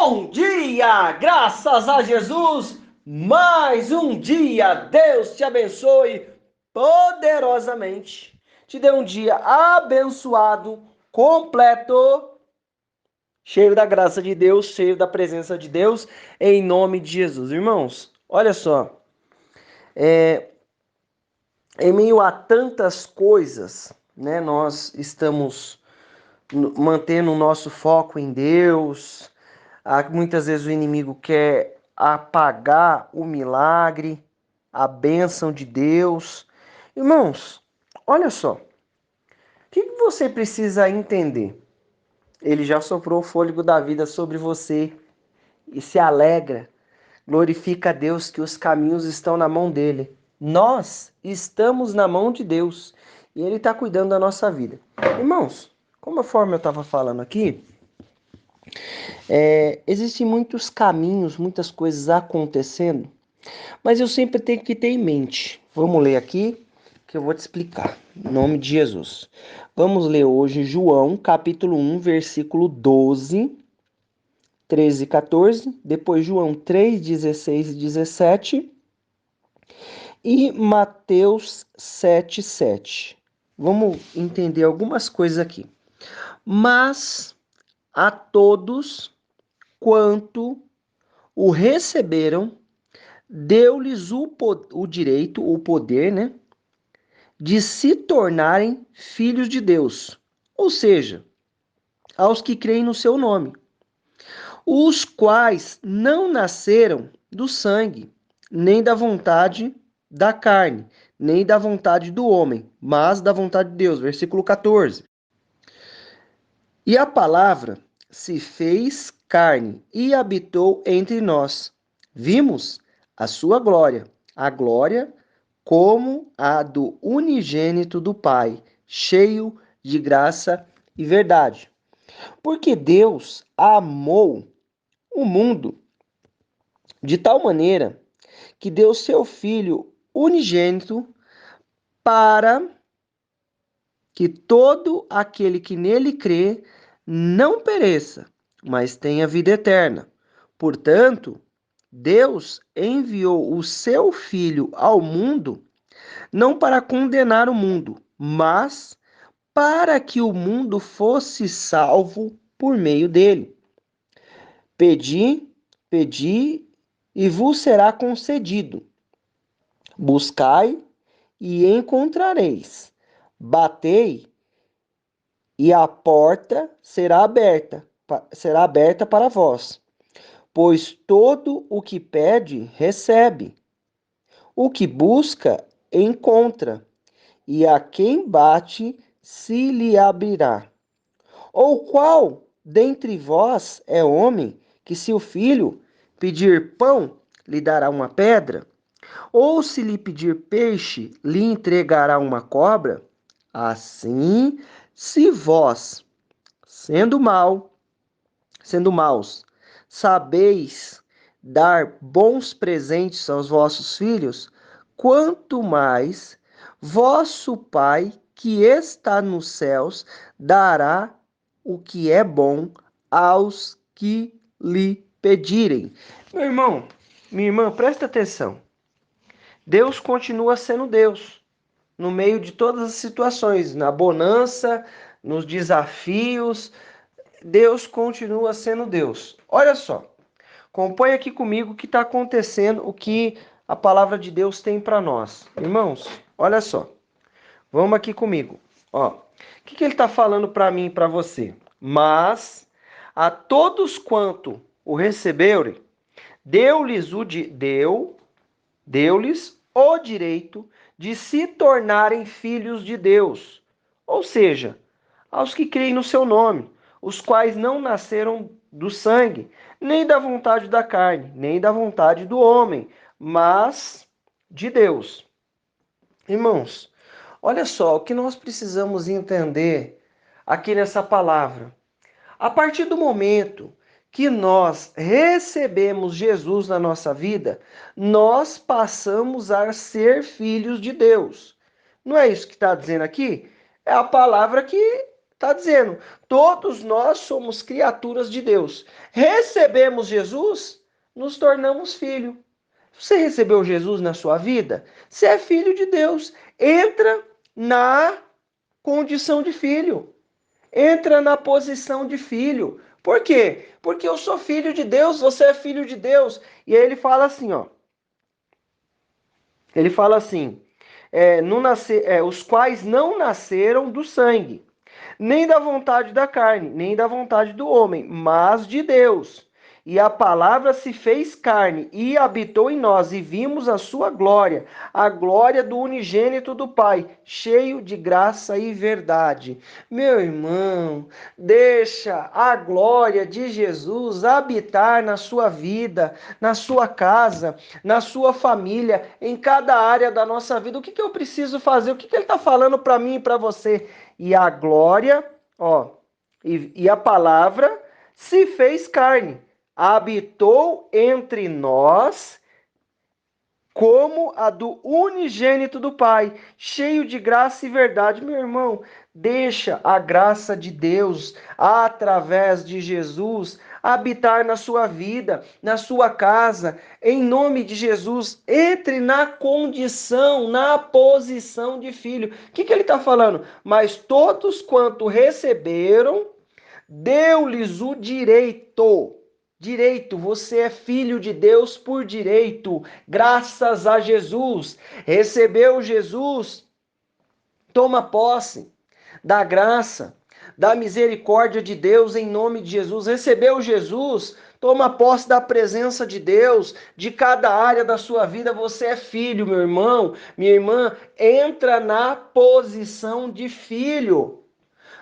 Bom dia, graças a Jesus, mais um dia, Deus te abençoe poderosamente, te dê um dia abençoado, completo, cheio da graça de Deus, cheio da presença de Deus, em nome de Jesus. Irmãos, olha só, em meio a tantas coisas, né, nós estamos mantendo o nosso foco em Deus. Muitas vezes o inimigo quer apagar o milagre, a bênção de Deus. Irmãos, olha só, o que você precisa entender? Ele já soprou o fôlego da vida sobre você e se alegra, glorifica a Deus que os caminhos estão na mão dele. Nós estamos na mão de Deus e ele está cuidando da nossa vida. Irmãos, conforme eu estava falando aqui, existem muitos caminhos, muitas coisas acontecendo, mas eu sempre tenho que ter em mente. Vamos ler aqui que eu vou te explicar. Em nome de Jesus. Vamos ler hoje João, capítulo 1, versículo 12, 13 e 14. Depois João 3, 16 e 17. E Mateus 7, 7. Vamos entender algumas coisas aqui. Mas a todos quanto o receberam, deu-lhes o direito, o poder, né, de se tornarem filhos de Deus. Ou seja, aos que creem no seu nome, os quais não nasceram do sangue, nem da vontade da carne, nem da vontade do homem, mas da vontade de Deus. Versículo 14. E a palavra se fez carne e habitou entre nós. Vimos a sua glória, a glória como a do unigênito do Pai, cheio de graça e verdade. Porque Deus amou o mundo de tal maneira que deu seu Filho unigênito para que todo aquele que nele crê não pereça, mas tenha vida eterna. Portanto, Deus enviou o seu Filho ao mundo não para condenar o mundo, mas para que o mundo fosse salvo por meio dele. Pedi, pedi e vos será concedido. Buscai e encontrareis. Batei e a porta será aberta para vós. Pois todo o que pede, recebe. O que busca, encontra. E a quem bate, se lhe abrirá. Ou qual dentre vós é homem que, se o filho pedir pão, lhe dará uma pedra? Ou se lhe pedir peixe, lhe entregará uma cobra? Assim, se vós, sendo maus, sabeis dar bons presentes aos vossos filhos, quanto mais vosso Pai que está nos céus dará o que é bom aos que lhe pedirem. Meu irmão, minha irmã, presta atenção. Deus continua sendo Deus no meio de todas as situações, na bonança, nos desafios. Deus continua sendo Deus. Olha só, acompanha aqui comigo o que está acontecendo, o que a palavra de Deus tem para nós. Irmãos, olha só, vamos aqui comigo. Ó, o que ele está falando para mim e para você? Mas a todos quanto o receberem, deu-lhes o direito de se tornarem filhos de Deus. Ou seja, aos que creem no seu nome, os quais não nasceram do sangue, nem da vontade da carne, nem da vontade do homem, mas de Deus. Irmãos, olha só o que nós precisamos entender aqui nessa palavra. A partir do momento que nós recebemos Jesus na nossa vida, nós passamos a ser filhos de Deus. Não é isso que está dizendo aqui? É a palavra que Está dizendo, todos nós somos criaturas de Deus. Recebemos Jesus, nos tornamos filho. Você recebeu Jesus na sua vida? Você é filho de Deus. Entra na condição de filho. Entra na posição de filho. Por quê? Porque eu sou filho de Deus, você é filho de Deus. E aí ele fala assim, ó. Ele fala assim, os quais não nasceram do sangue, nem da vontade da carne, nem da vontade do homem, mas de Deus. E a palavra se fez carne e habitou em nós, e vimos a sua glória, a glória do unigênito do Pai, cheio de graça e verdade. Meu irmão, deixa a glória de Jesus habitar na sua vida, na sua casa, na sua família, em cada área da nossa vida. O que eu preciso fazer? O que ele está falando para mim e para você? E a glória, ó, e a palavra se fez carne, habitou entre nós como a do unigênito do Pai, cheio de graça e verdade. Meu irmão, deixa a graça de Deus, através de Jesus, habitar na sua vida, na sua casa, em nome de Jesus. Entre na condição, na posição de filho. O que ele está falando? Mas todos quanto receberam, deu-lhes o direito. Direito, você é filho de Deus por direito, graças a Jesus. Recebeu Jesus, toma posse da graça, da misericórdia de Deus em nome de Jesus. Recebeu Jesus, toma posse da presença de Deus, de cada área da sua vida. Você é filho, meu irmão, minha irmã, entra na posição de filho.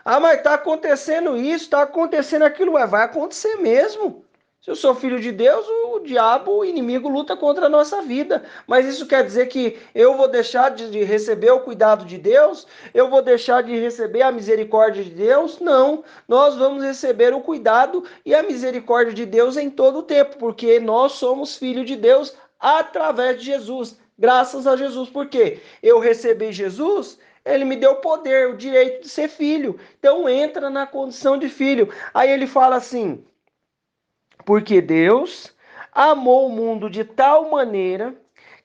Ah, mas está acontecendo isso, está acontecendo aquilo. Ué, vai acontecer mesmo. Se eu sou filho de Deus, o diabo, o inimigo, luta contra a nossa vida. Mas isso quer dizer que eu vou deixar de receber o cuidado de Deus? Eu vou deixar de receber a misericórdia de Deus? Não. Nós vamos receber o cuidado e a misericórdia de Deus em todo o tempo, porque nós somos filhos de Deus através de Jesus. Graças a Jesus. Por quê? Eu recebi Jesus, ele me deu o poder, o direito de ser filho. Então entra na condição de filho. Aí ele fala assim: porque Deus amou o mundo de tal maneira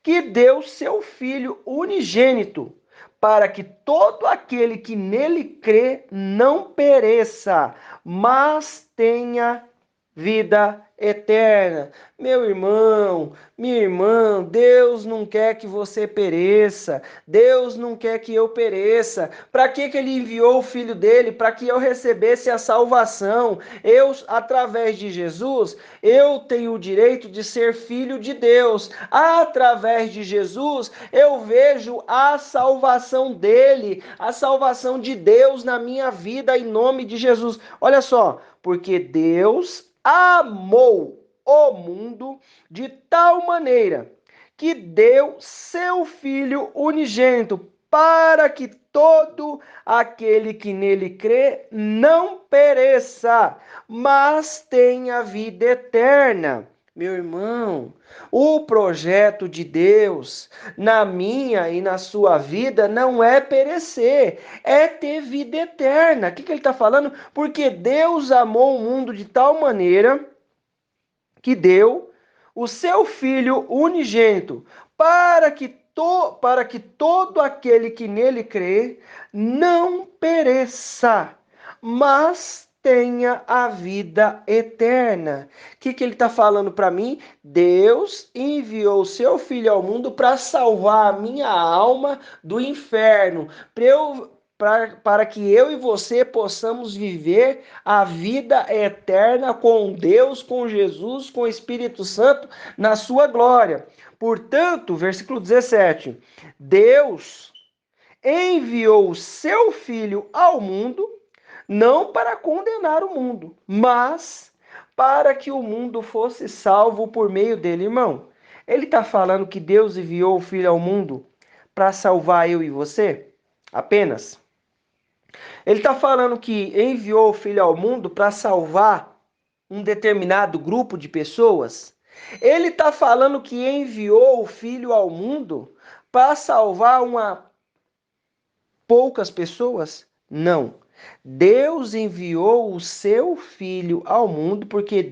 que deu seu Filho unigênito, para que todo aquele que nele crê não pereça, mas tenha vida eterna. Meu irmão, minha irmã, Deus não quer que você pereça. Deus não quer que eu pereça. Para que ele enviou o filho dele? Para que eu recebesse a salvação. Eu, através de Jesus, eu tenho o direito de ser filho de Deus. Através de Jesus, eu vejo a salvação dele, a salvação de Deus na minha vida em nome de Jesus. Olha só, porque Deus amou o mundo de tal maneira que deu seu Filho unigênito, para que todo aquele que nele crê não pereça, mas tenha vida eterna. Meu irmão, o projeto de Deus na minha e na sua vida não é perecer, é ter vida eterna. O que ele está falando? Porque Deus amou o mundo de tal maneira que deu o seu Filho unigênito, para que todo aquele que nele crê não pereça, mas tenha a vida eterna. O que ele está falando para mim? Deus enviou o seu Filho ao mundo para salvar a minha alma do inferno, para que eu e você possamos viver a vida eterna com Deus, com Jesus, com o Espírito Santo, na sua glória. Portanto, versículo 17: Deus enviou o seu Filho ao mundo, não para condenar o mundo, mas para que o mundo fosse salvo por meio dele, irmão. Ele está falando que Deus enviou o Filho ao mundo para salvar eu e você? Apenas. Ele está falando que enviou o Filho ao mundo para salvar um determinado grupo de pessoas. Ele está falando que enviou o Filho ao mundo para salvar poucas pessoas? Não. Deus enviou o seu Filho ao mundo, porque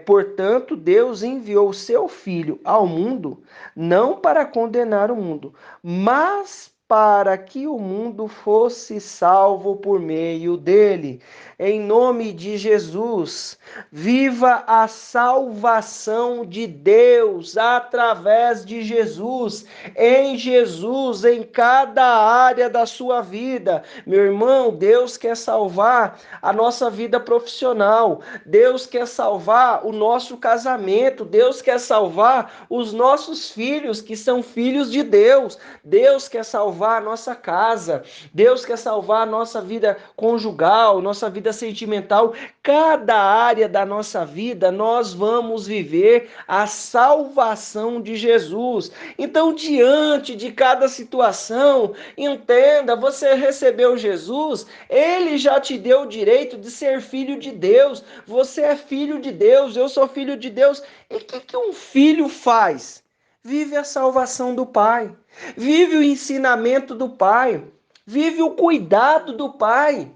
portanto, Deus enviou o seu Filho ao mundo, não para condenar o mundo, mas para que o mundo fosse salvo por meio dele. Em nome de Jesus, viva a salvação de Deus através de Jesus, em Jesus, em cada área da sua vida. Meu irmão, Deus quer salvar a nossa vida profissional, Deus quer salvar o nosso casamento, Deus quer salvar os nossos filhos, que são filhos de Deus, Deus quer salvar a nossa casa, Deus quer salvar a nossa vida conjugal, nossa vida sentimental, cada área da nossa vida nós vamos viver a salvação de Jesus. Então, diante de cada situação, entenda, você recebeu Jesus, ele já te deu o direito de ser filho de Deus. Você é filho de Deus, eu sou filho de Deus. E o que um filho faz? Vive a salvação do Pai, vive o ensinamento do Pai, vive o cuidado do Pai.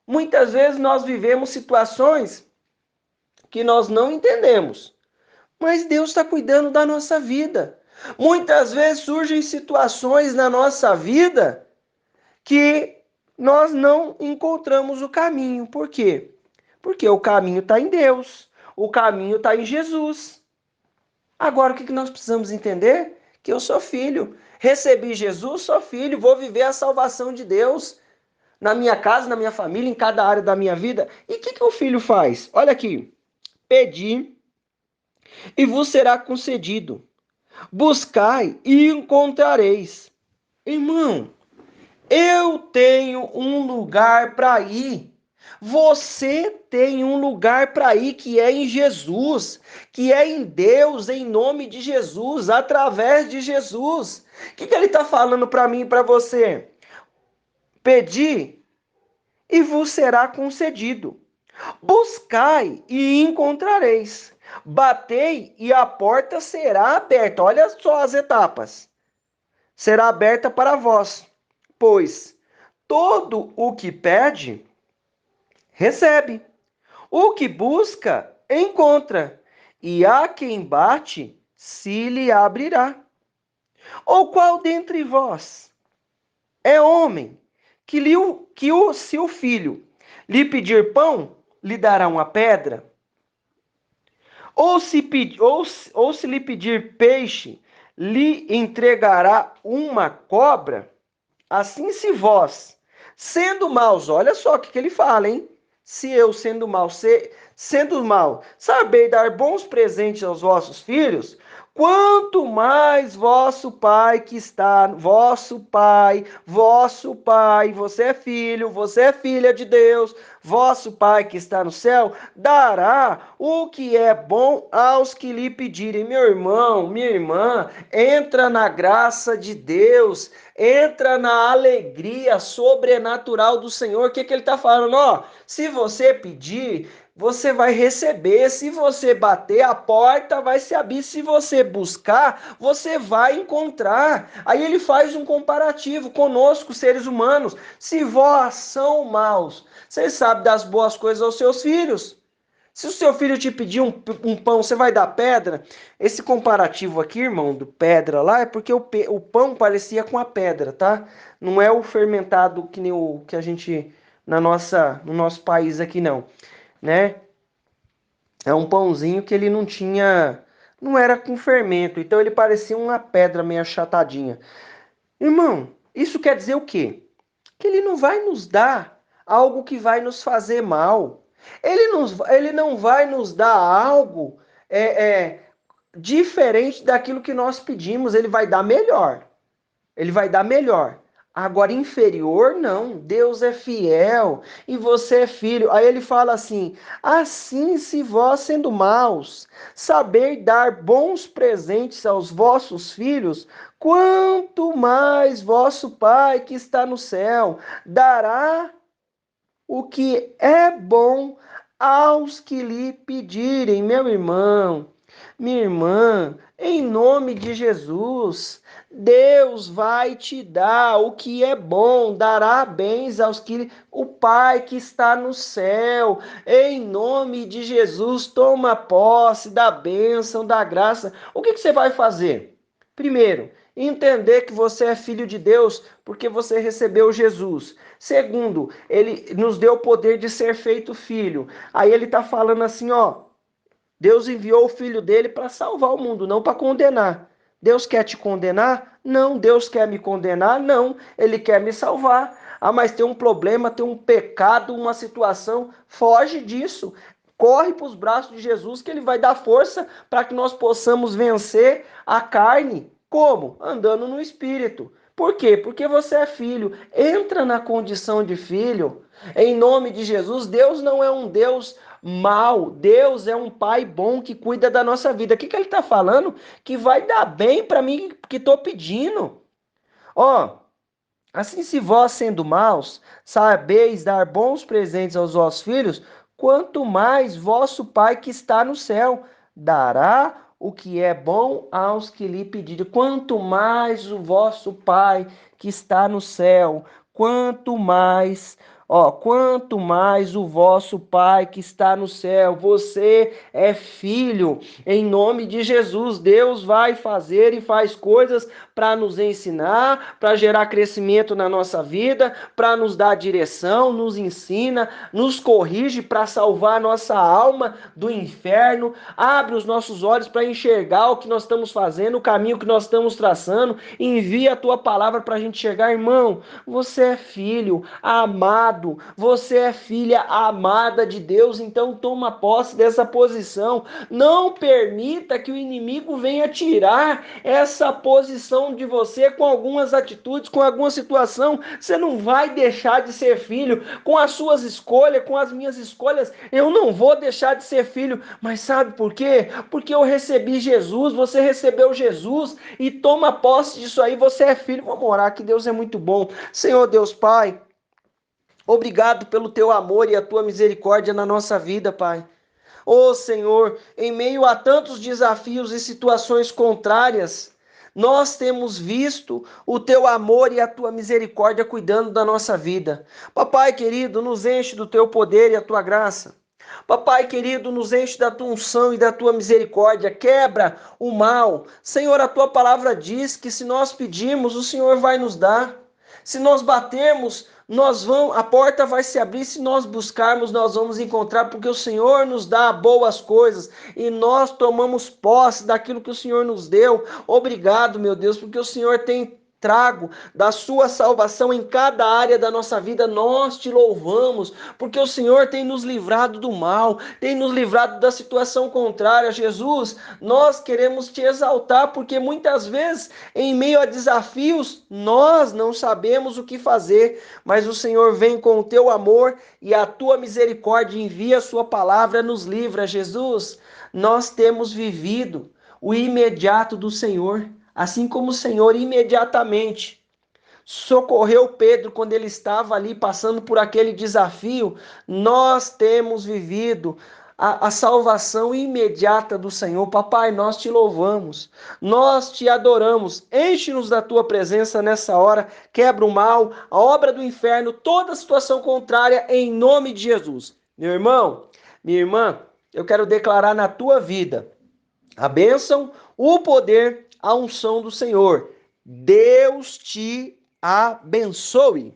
Muitas vezes nós vivemos situações que nós não entendemos, mas Deus está cuidando da nossa vida. Muitas vezes surgem situações na nossa vida que nós não encontramos o caminho. Por quê? Porque o caminho está em Deus, o caminho está em Jesus. Agora, o que nós precisamos entender? Que eu sou filho. Recebi Jesus, sou filho, vou viver a salvação de Deus na minha casa, na minha família, em cada área da minha vida. E o que o filho faz? Olha aqui. Pedi e vos será concedido. Buscai e encontrareis. Irmão, eu tenho um lugar para ir. Você tem um lugar para ir que é em Jesus, que é em Deus, em nome de Jesus, através de Jesus. O que ele está falando para mim e para você? Pedi e vos será concedido. Buscai e encontrareis. Batei e a porta será aberta. Olha só as etapas. Será aberta para vós, pois todo o que pede, recebe. O que busca, encontra. E a quem bate, se lhe abrirá. Ou qual dentre vós é homem se o filho lhe pedir pão, lhe dará uma pedra? Ou se lhe pedir peixe, lhe entregará uma cobra? Assim, se vós, sendo maus, olha só o que ele fala, hein? Se eu, sendo mal, saber dar bons presentes aos vossos filhos, quanto mais vosso Pai, você é filho, você é filha de Deus, vosso Pai que está no céu, dará o que é bom aos que lhe pedirem. Meu irmão, minha irmã, entra na graça de Deus, entra na alegria sobrenatural do Senhor. O que ele está falando? Ó, se você pedir, você vai receber. Se você bater, a porta vai se abrir. Se você buscar, você vai encontrar. Aí ele faz um comparativo conosco, seres humanos. Se vós são maus, vocês sabem das boas coisas aos seus filhos. Se o seu filho te pedir um pão, você vai dar pedra? Esse comparativo aqui, irmão, do pedra lá, é porque o pão parecia com a pedra, tá? Não é o fermentado que nem o que a gente no nosso país aqui, não, né? É um pãozinho que ele não era com fermento, então ele parecia uma pedra meio achatadinha. Irmão, isso quer dizer o quê? Que ele não vai nos dar algo que vai nos fazer mal. Ele não vai nos dar algo diferente daquilo que nós pedimos. Ele vai dar melhor. Ele vai dar melhor. Agora, inferior, não. Deus é fiel e você é filho. Aí ele fala assim: assim, se vós, sendo maus, saber dar bons presentes aos vossos filhos, quanto mais vosso Pai que está no céu dará o que é bom aos que lhe pedirem. Meu irmão, minha irmã, em nome de Jesus, Deus vai te dar o que é bom, dará bens aos que o Pai que está no céu. Em nome de Jesus, toma posse da bênção, da graça. O que você vai fazer? Primeiro, entender que você é filho de Deus porque você recebeu Jesus. Segundo, ele nos deu o poder de ser feito filho. Aí ele está falando assim, ó, Deus enviou o filho dele para salvar o mundo, não para condenar. Deus quer te condenar? Não. Deus quer me condenar? Não. Ele quer me salvar. Ah, mas tem um problema, tem um pecado, uma situação. Foge disso. Corre para os braços de Jesus que ele vai dar força para que nós possamos vencer a carne. Como? Andando no Espírito. Por quê? Porque você é filho. Entra na condição de filho. Em nome de Jesus, Deus não é um Deus mal. Deus é um pai bom que cuida da nossa vida. O que ele está falando? Que vai dar bem para mim que estou pedindo. Ó, assim se vós sendo maus, sabeis dar bons presentes aos vossos filhos, quanto mais vosso Pai que está no céu dará o que é bom aos que lhe pedirem. Quanto mais o vosso Pai que está no céu, quanto mais o vosso Pai que está no céu, você é filho, em nome de Jesus, Deus vai fazer e faz coisas para nos ensinar, para gerar crescimento na nossa vida, para nos dar direção, nos ensina, nos corrige para salvar a nossa alma do inferno, abre os nossos olhos para enxergar o que nós estamos fazendo, o caminho que nós estamos traçando, envia a tua palavra para a gente chegar, irmão, você é filho amado, você é filha amada de Deus, então toma posse dessa posição, não permita que o inimigo venha tirar essa posição de você com algumas atitudes, com alguma situação. Você não vai deixar de ser filho com as suas escolhas, com as minhas escolhas. Eu não vou deixar de ser filho, mas sabe por quê? Porque eu recebi Jesus, você recebeu Jesus e toma posse disso aí, você é filho. Vamos orar que Deus é muito bom. Senhor Deus Pai, obrigado pelo teu amor e a tua misericórdia na nossa vida, Pai. Ô Senhor, em meio a tantos desafios e situações contrárias, nós temos visto o teu amor e a tua misericórdia cuidando da nossa vida. Papai querido, nos enche do teu poder e a tua graça. Papai querido, nos enche da tua unção e da tua misericórdia, quebra o mal. Senhor, a tua palavra diz que se nós pedirmos, o Senhor vai nos dar. Se nós batermos, a porta vai se abrir, se nós buscarmos, nós vamos encontrar, porque o Senhor nos dá boas coisas e nós tomamos posse daquilo que o Senhor nos deu. Obrigado, meu Deus, porque o Senhor tem trago da sua salvação em cada área da nossa vida. Nós te louvamos, porque o Senhor tem nos livrado do mal, tem nos livrado da situação contrária. Jesus, nós queremos te exaltar, porque muitas vezes, em meio a desafios, nós não sabemos o que fazer, mas o Senhor vem com o teu amor e a tua misericórdia, envia a sua palavra, nos livra. Jesus, nós temos vivido o imediato do Senhor. Assim como o Senhor imediatamente socorreu Pedro quando ele estava ali passando por aquele desafio, nós temos vivido a salvação imediata do Senhor. Papai, nós te louvamos, nós te adoramos, enche-nos da tua presença nessa hora, quebra o mal, a obra do inferno, toda situação contrária, em nome de Jesus. Meu irmão, minha irmã, eu quero declarar na tua vida a bênção, o poder, a unção do Senhor. Deus te abençoe.